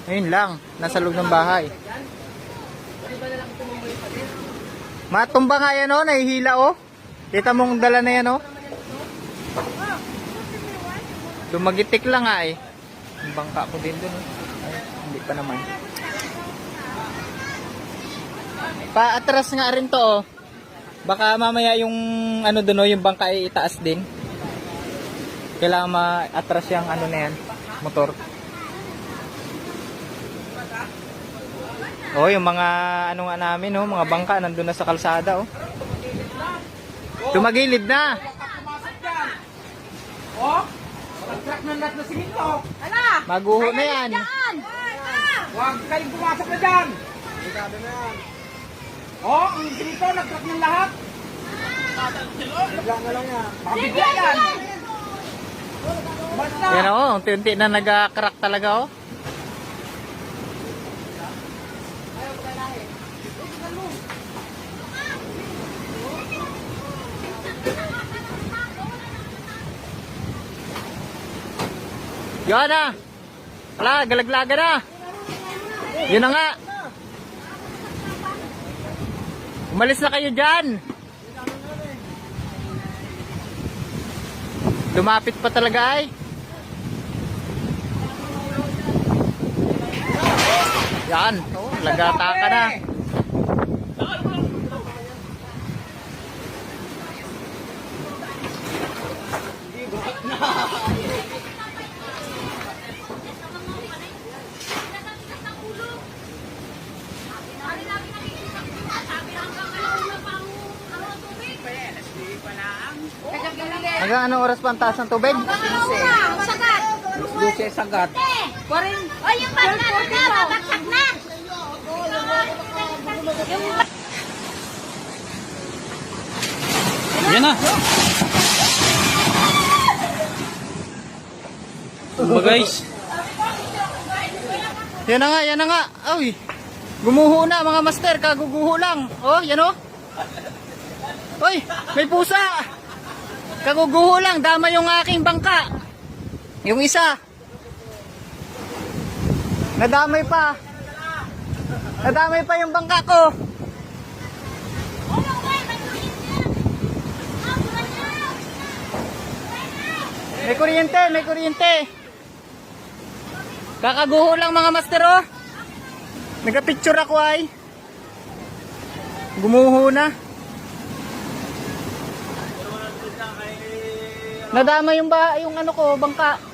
Ayun lang, nasa loob ng bahay. Matumba nga yan oh, nahihila oh. Kita mong dala na yan oh. Lumagitik lang nga eh. Ang bangka ko din dun oh. Ay, hindi pa naman. Paatras nga rin to oh. Baka mamaya yung ano dun oh, yung bangka ay itaas din. Kailangan ma-atras yung ano na yan, motor. Oh, yung mga ano nga namin oh, mga bangka nandun na sa kalsada oh. Tumagilid na. Oh, truck ng lahat na simento. Ala! Maguho na yan. Huwag kayong pumasok na dyan. Ligado na yan. Oh, ang simento, nag-truck ng lahat. Bigla na lang yan. Mabigla yan. Basta. Yan oh, unti-unti na nag-crack talaga oh. Yan na. Wala, galaglaga na. Yun na nga. Umalis na kayo dyan. Lumapit pa talaga ay. Yan. Oh, lagata ka na. Hanggang anong oras pa ang taas ng tubig? Sagat. Luce sagat. Parin. Ay, yung bangka na, babaksak na. Yan na. Ba guys? Yan na nga, yan na nga. Ay, gumuho na mga master, kaguguho lang. Oh, yan oh. Uy, may pusa. Kaguguho lang, dama yung aking bangka. Yung isa. Nadamay pa. Nadamay pa yung bangka ko. May kuryente, may kuryente. Kakaguho lang mga master oh. Nagka-picture ako ay. Gumuho na. Nadama yung ano ko, bangka.